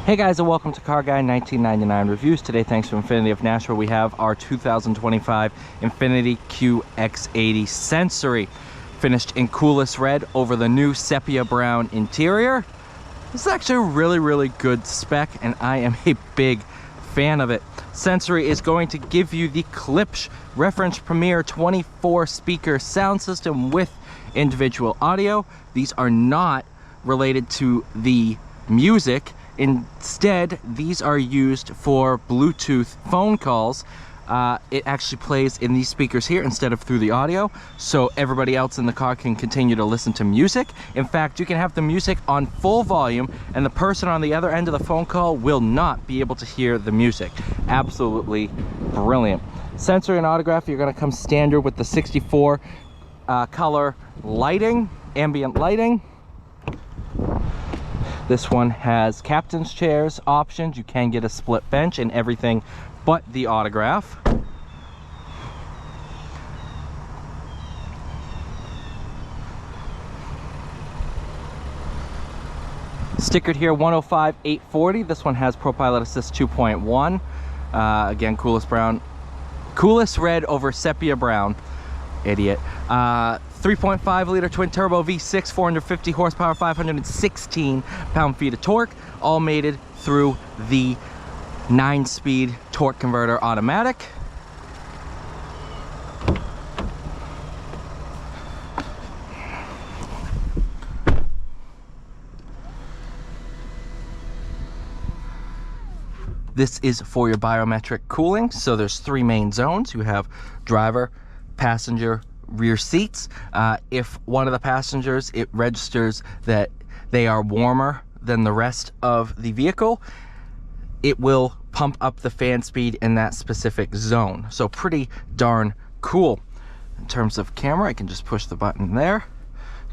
Hey guys, and welcome to Car Guy 1999 Reviews. Today, thanks to INFINITI of Nashua, we have our 2025 INFINITI QX80 Sensory, finished in coolest red over the new sepia brown interior. This is actually a really good spec, and I am a big fan of it. Sensory is going to give you the Klipsch Reference Premier 24 speaker sound system with individual audio. These are not related to the music. Instead, these are used for Bluetooth phone calls. It actually plays in these speakers here instead of through the audio, so everybody else in the car can continue to listen to music. In fact, you can have the music on full volume and the person on the other end of the phone call will not be able to hear the music. Absolutely brilliant. Sensory and autograph, you're going to come standard with the 64 color lighting, ambient lighting. This one has captain's chairs options. You can get a split bench and everything but the autograph. Stickered here 105/840. This one has ProPilot Assist 2.1. Again, coolest red over sepia brown. Idiot. 3.5 liter twin turbo V6, 450 horsepower, 516 pound-feet of torque, all mated through the 9-speed torque converter automatic. This is for your biometric cooling. So there's 3 main zones. You have driver, passenger, rear seats. If one of the passengers, it registers that they are warmer than the rest of the vehicle, it will pump up the fan speed in that specific zone. So pretty darn cool. In terms of camera, I can just push the button there.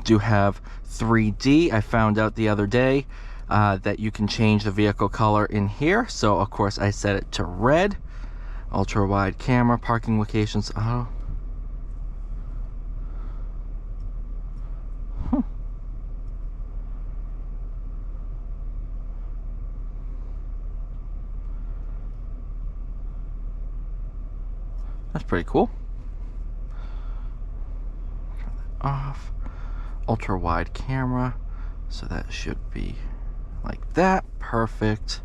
Do have 3D. I found out the other day that you can change the vehicle color in here. So of course I set it to red. Ultra wide camera, parking locations. Oh, that's pretty cool. Turn that off. Ultra wide camera, so that should be like that. Perfect.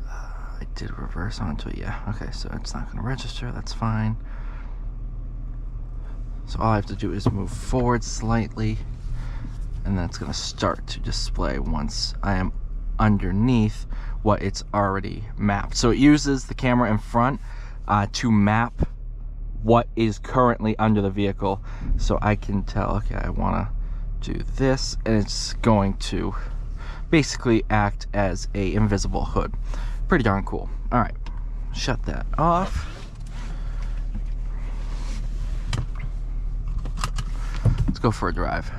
I did reverse onto it. Yeah, okay, so it's not going to register. That's fine. So all I have to do is move forward slightly, and then it's going to start to display once I am underneath what it's already mapped. So it uses the camera in front to map what is currently under the vehicle, so I can tell, okay, I want to do this, and it's going to basically act as a invisible hood. Pretty darn cool. All right, shut that off. Let's go for a drive.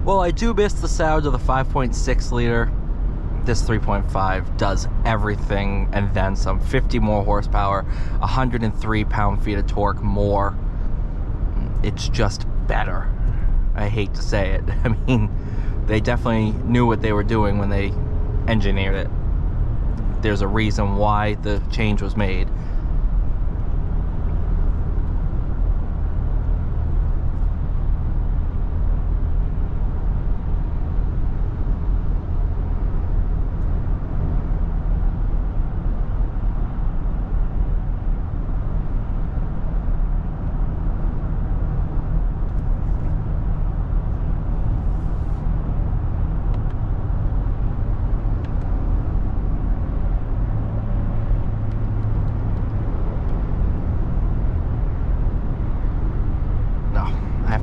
Well, I do miss the sound of the 5.6 liter. This 3.5 does everything and then some. 50 more horsepower, 103 pound-feet of torque more. It's just better. I hate to say it. I mean, they definitely knew what they were doing when they engineered it. There's a reason why the change was made.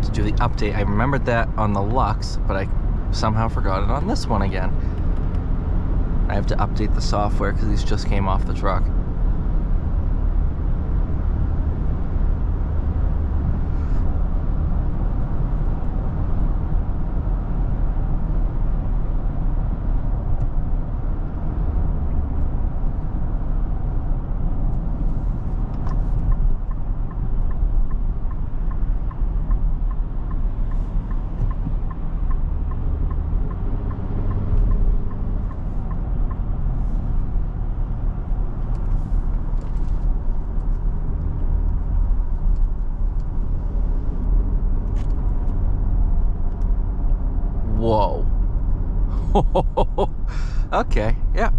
To do the update. I remembered that on the Lux, but I somehow forgot it on this one again. I have to update the software because these just came off the truck. Whoa. Okay, yeah.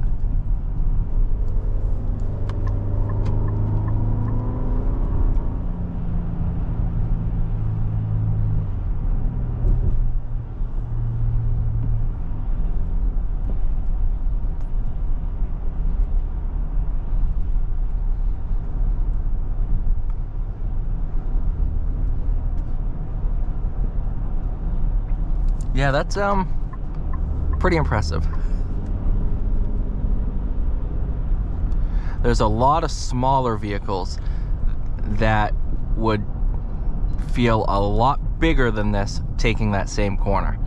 Yeah, that's pretty impressive. There's a lot of smaller vehicles that would feel a lot bigger than this taking that same corner.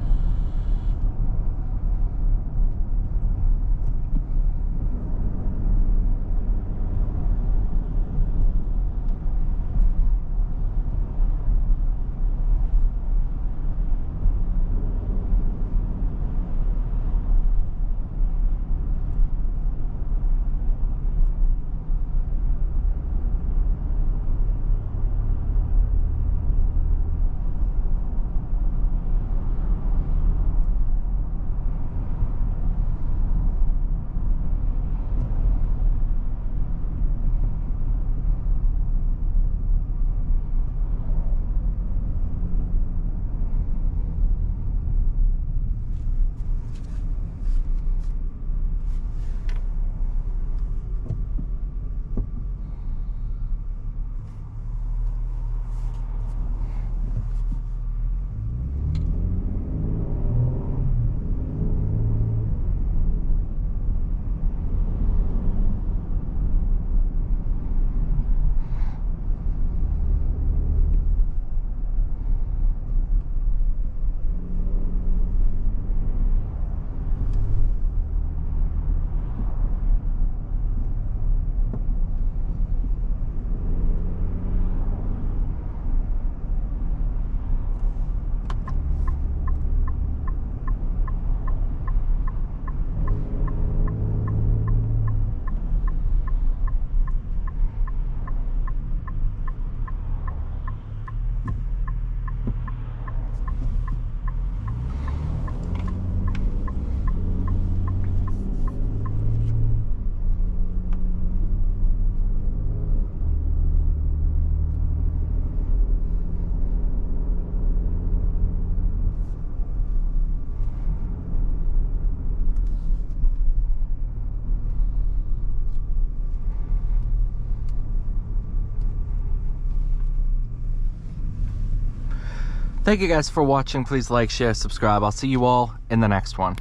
Thank you guys for watching. Please like, share, subscribe. I'll see you all in the next one.